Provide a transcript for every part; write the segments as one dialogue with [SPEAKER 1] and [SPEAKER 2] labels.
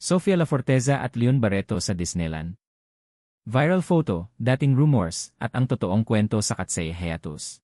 [SPEAKER 1] Sofia La Forteza at Leon Barreto sa Disneyland. Viral photo, dating rumors, at ang totoong kwento sa Katseye hiatus.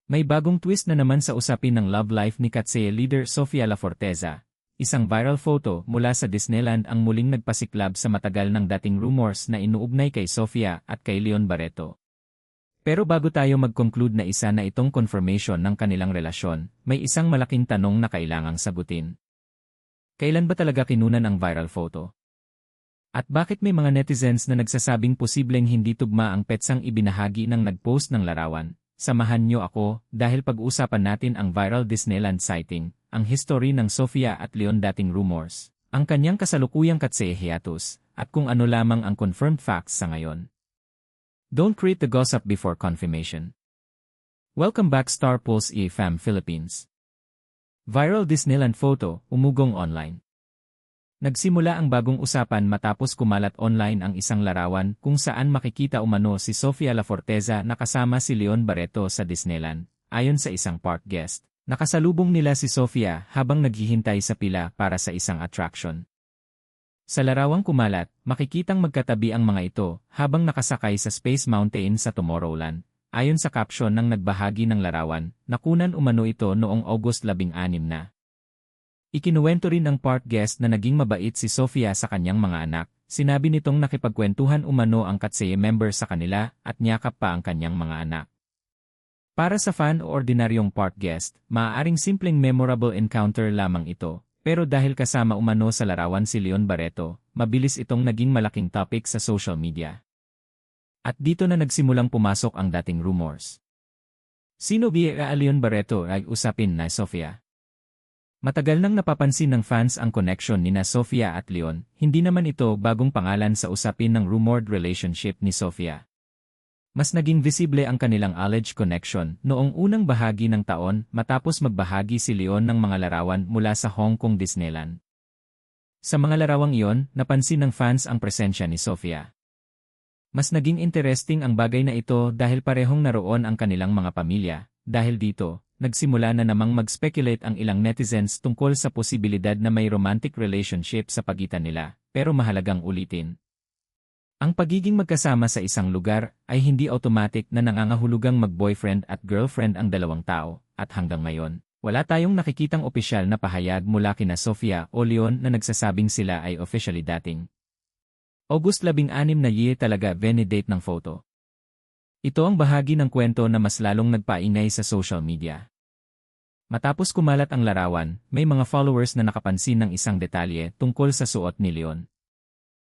[SPEAKER 1] May bagong twist na naman sa usapin ng love life ni Katseye leader Sofia La Forteza. Isang viral photo mula sa Disneyland ang muling nagpasiklab sa matagal ng dating rumors na inuugnay kay Sofia at kay Leon Barreto. Pero bago tayo mag-conclude na isa na itong confirmation ng kanilang relasyon, may isang malaking tanong na kailangang sagutin. Kailan ba talaga kinunan ang viral photo? At bakit may mga netizens na nagsasabing posibleng hindi tugma ang petsang ibinahagi ng nag-post ng larawan? Samahan niyo ako dahil pag-uusapan natin ang viral Disneyland sighting, ang history ng Sofia at Leon dating rumors, ang kanyang kasalukuyang Katseye hiatus, at kung ano lamang ang confirmed facts sa ngayon. Don't create the gossip before confirmation. Welcome back Star Pulse E-Fam Philippines. Viral Disneyland photo, umugong online. Nagsimula ang bagong usapan matapos kumalat online ang isang larawan kung saan makikita umano si Sofia La Forteza na kasama si Leon Barreto sa Disneyland. Ayon sa isang park guest, nakasalubong nila si Sofia habang naghihintay sa pila para sa isang attraction. Sa larawang kumalat, makikitang magkatabi ang mga ito habang nakasakay sa Space Mountain sa Tomorrowland. Ayon sa caption ng nagbahagi ng larawan, nakunan umano ito noong August 16 na. Ikinuwento rin ng park guest na naging mabait si Sofia sa kanyang mga anak. Sinabi nitong nakipagkwentuhan umano ang Katseye member sa kanila at niyakap pa ang kanyang mga anak. Para sa fan o ordinaryong park guest, maaaring simpleng memorable encounter lamang ito. Pero dahil kasama umano sa larawan si Leon Barreto, mabilis itong naging malaking topic sa social media. At dito na nagsimulang pumasok ang dating rumors. Sino ba Leon Barreto ay usapin na Sofia? Matagal nang napapansin ng fans ang connection nina Sofia at Leon, hindi naman ito bagong pangalan sa usapin ng rumored relationship ni Sofia. Mas naging visible ang kanilang alleged connection noong unang bahagi ng taon matapos magbahagi si Leon ng mga larawan mula sa Hong Kong Disneyland. Sa mga larawang iyon, napansin ng fans ang presensya ni Sofia. Mas naging interesting ang bagay na ito dahil parehong naroon ang kanilang mga pamilya. Dahil dito, nagsimula na namang mag-speculate ang ilang netizens tungkol sa posibilidad na may romantic relationship sa pagitan nila. Pero mahalagang ulitin. Ang pagiging magkasama sa isang lugar ay hindi automatic na nangangahulugang mag-boyfriend at girlfriend ang dalawang tao. At hanggang ngayon, wala tayong nakikitang opisyal na pahayag mula kina Sofia o Leon na nagsasabing sila ay officially dating. August 16 na talaga venidate ng photo. Ito ang bahagi ng kwento na mas lalong nagpaingay sa social media. Matapos kumalat ang larawan, may mga followers na nakapansin ng isang detalye tungkol sa suot ni Leon.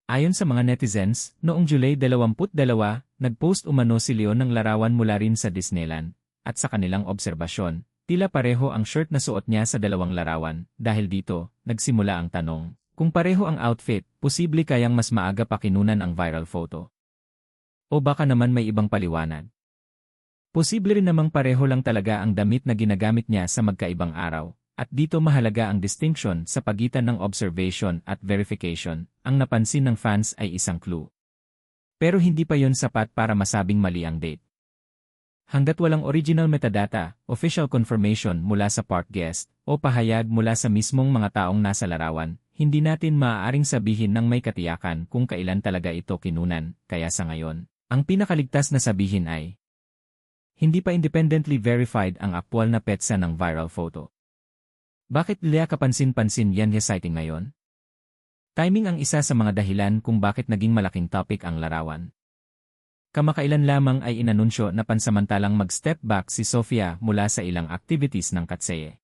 [SPEAKER 1] Ayon sa mga netizens, noong July 22, nagpost umano si Leon ng larawan mula rin sa Disneyland, at sa kanilang obserbasyon, tila pareho ang shirt na suot niya sa dalawang larawan. Dahil dito, nagsimula ang tanong. Kung pareho ang outfit, posible kayang mas maaga pa kinunan ang viral photo. O baka naman may ibang paliwanag. Posible rin namang pareho lang talaga ang damit na ginagamit niya sa magkaibang araw, at dito mahalaga ang distinction sa pagitan ng observation at verification. Ang napansin ng fans ay isang clue. Pero hindi pa yon sapat para masabing mali ang date. Hanggat walang original metadata, official confirmation mula sa park guest, o pahayag mula sa mismong mga taong nasa larawan, hindi natin maaaring sabihin ng may katiyakan kung kailan talaga ito kinunan. Kaya sa ngayon, ang pinakaligtas na sabihin ay hindi pa independently verified ang aktwal na petsa ng viral photo. Bakit nila kapansin-pansin yan sighting ngayon? Timing ang isa sa mga dahilan kung bakit naging malaking topic ang larawan. Kamakailan lamang ay inanunsyo na pansamantalang mag-step back si Sofia mula sa ilang activities ng Katseye.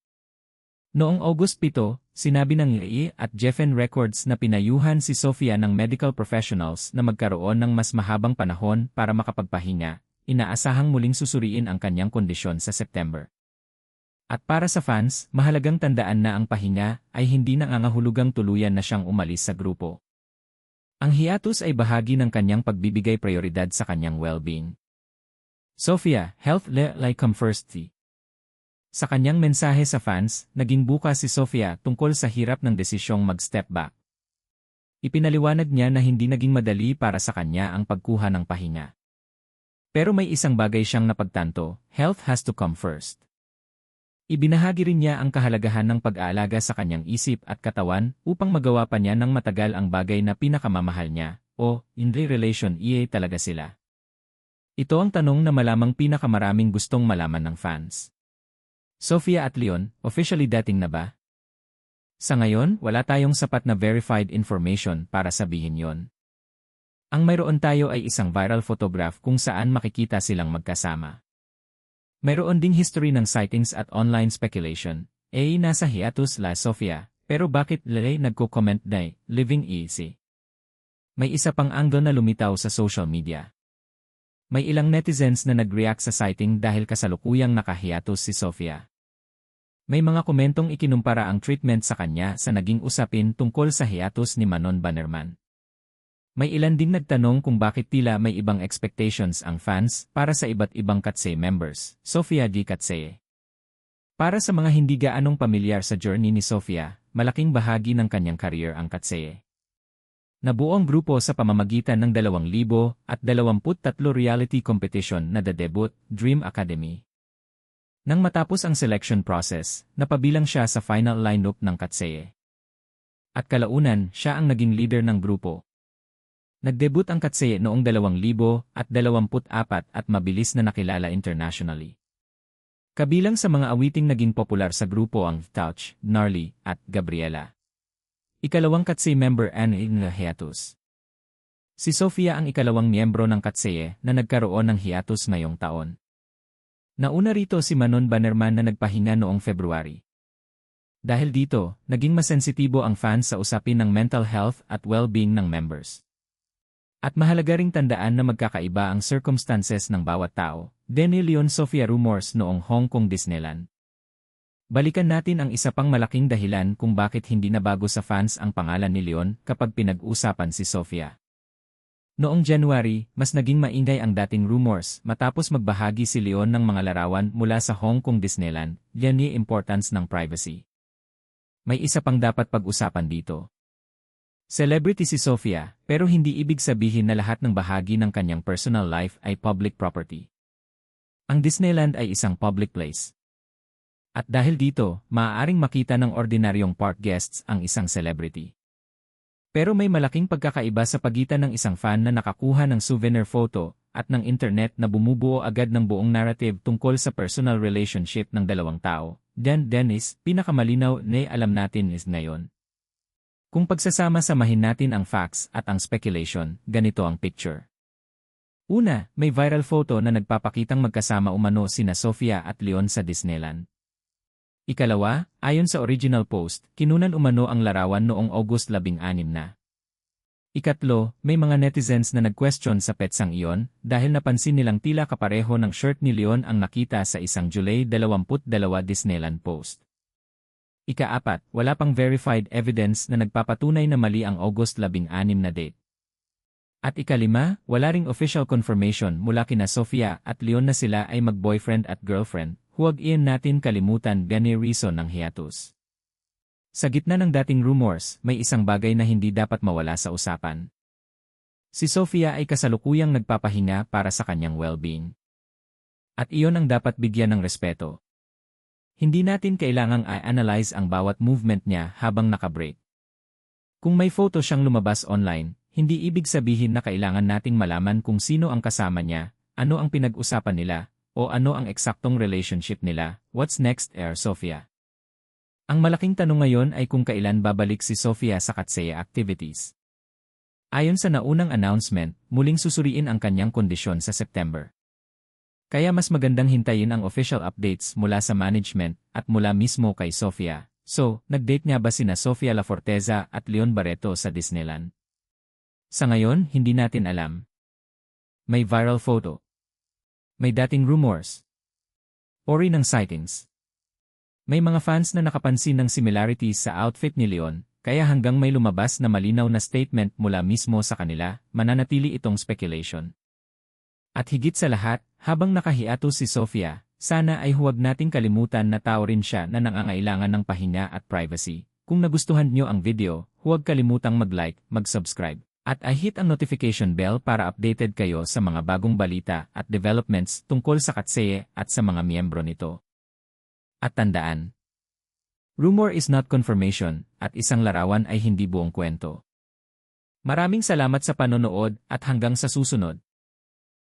[SPEAKER 1] Noong August 7, sinabi ng EA at Geffen Records na pinayuhan si Sofia ng medical professionals na magkaroon ng mas mahabang panahon para makapagpahinga. Inaasahang muling susuriin ang kanyang kondisyon sa September. At para sa fans, mahalagang tandaan na ang pahinga ay hindi nangangahulugang tuluyan na siyang umalis sa grupo. Ang hiatus ay bahagi ng kanyang pagbibigay prioridad sa kanyang well-being. Sofia, health like come first. Sa kanyang mensahe sa fans, naging bukas si Sofia tungkol sa hirap ng desisyong mag-step back. Ipinaliwanag niya na hindi naging madali para sa kanya ang pagkuha ng pahinga. Pero may isang bagay siyang napagtanto, health has to come first. Ibinahagi rin niya ang kahalagahan ng pag-aalaga sa kanyang isip at katawan upang magawa pa niya ng matagal ang bagay na pinakamamahal niya, o, in the relation talaga sila. Ito ang tanong na malamang pinakamaraming gustong malaman ng fans. Sofia at Leon, officially dating na ba? Sa ngayon, wala tayong sapat na verified information para sabihin yon. Ang mayroon tayo ay isang viral photograph kung saan makikita silang magkasama. Mayroon ding history ng sightings at online speculation. Nasa hiatus la Sofia, pero bakit Lele nagko-comment na living easy? May isa pang angle na lumitaw sa social media. May ilang netizens na nag-react sa sighting dahil kasalukuyang nakahiatus si Sofia. May mga komentong ikinumpara ang treatment sa kanya sa naging usapin tungkol sa hiatus ni Manon Bannerman. May ilan din nagtanong kung bakit tila may ibang expectations ang fans para sa iba't ibang Katseye members, Sofia di Katseye. Para sa mga hindi gaanong pamilyar sa journey ni Sofia, malaking bahagi ng kanyang career ang Katseye. Nabuo ang grupo sa pamamagitan ng 2023 reality competition na The Debut, Dream Academy. Nang matapos ang selection process, napabilang siya sa final lineup ng Katseye. At kalaunan, siya ang naging leader ng grupo. Nagdebut ang Katseye noong 2024 at mabilis na nakilala internationally. Kabilang sa mga awiting naging popular sa grupo ang Touch, Gnarly, at Gabriela. Ikalawang Katseye member Anne hiatus. Si Sofia ang ikalawang miyembro ng Katseye na nagkaroon ng hiatus ngayong taon. Nauna rito si Manon Bannerman na nagpahinga noong February. Dahil dito, naging masensitibo ang fans sa usapin ng mental health at well-being ng members. At mahalaga ring tandaan na magkakaiba ang circumstances ng bawat tao. Denny Leon Sofia rumors noong Hong Kong Disneyland. Balikan natin ang isa pang malaking dahilan kung bakit hindi nabago sa fans ang pangalan ni Leon kapag pinag-usapan si Sofia. Noong January, mas naging maingay ang dating rumors matapos magbahagi si Leon ng mga larawan mula sa Hong Kong Disneyland, yan ni importance ng privacy. May isa pang dapat pag-usapan dito. Celebrity si Sofia, pero hindi ibig sabihin na lahat ng bahagi ng kanyang personal life ay public property. Ang Disneyland ay isang public place. At dahil dito, maaaring makita ng ordinaryong park guests ang isang celebrity. Pero may malaking pagkakaiba sa pagitan ng isang fan na nakakuha ng souvenir photo at ng internet na bumubuo agad ng buong narrative tungkol sa personal relationship ng dalawang tao. Dennis, pinakamalinaw na alam natin is ngayon. Kung pagsasama-samahin natin ang facts at ang speculation, ganito ang picture. Una, may viral photo na nagpapakitang magkasama umano sina Sofia at Leon sa Disneyland. Ikalawa, ayon sa original post, kinunan umano ang larawan noong August 16 na. Ikatlo, may mga netizens na nag-question sa petsang iyon dahil napansin nilang tila kapareho ng shirt ni Leon ang nakita sa isang July 22 Disneyland post. Ika-apat, wala pang verified evidence na nagpapatunay na mali ang August 16 na date. At ikalima, wala ring official confirmation mula kina Sofia at Leon na sila ay mag-boyfriend at girlfriend, huwag iyan natin kalimutan gani reason ng hiatus. Sa gitna ng dating rumors, may isang bagay na hindi dapat mawala sa usapan. Si Sofia ay kasalukuyang nagpapahinga para sa kanyang well-being. At iyon ang dapat bigyan ng respeto. Hindi natin kailangang i-analyze ang bawat movement niya habang nakabreak. Kung may photo siyang lumabas online, hindi ibig sabihin na kailangan nating malaman kung sino ang kasama niya, ano ang pinag-usapan nila, o ano ang eksaktong relationship nila. What's next, Sofia? Ang malaking tanong ngayon ay kung kailan babalik si Sofia sa Katseye activities. Ayon sa naunang announcement, muling susuriin ang kanyang kondisyon sa September. Kaya mas magandang hintayin ang official updates mula sa management at mula mismo kay Sofia. So, nag-date nga ba sina Sofia La Forteza at Leon Barreto sa Disneyland? Sa ngayon, hindi natin alam. May viral photo. May dating rumors. Ori ng sightings. May mga fans na nakapansin ng similarities sa outfit ni Leon, kaya hanggang may lumabas na malinaw na statement mula mismo sa kanila, mananatili itong speculation. At higit sa lahat, habang nakahiatus si Sofia, sana ay huwag nating kalimutan na tao rin siya na nangangailangan ng pahinga at privacy. Kung nagustuhan nyo ang video, huwag kalimutang mag-like, mag-subscribe, at i-hit ang notification bell para updated kayo sa mga bagong balita at developments tungkol sa Katseye at sa mga miyembro nito. At tandaan, rumor is not confirmation, at isang larawan ay hindi buong kwento. Maraming salamat sa panonood at hanggang sa susunod.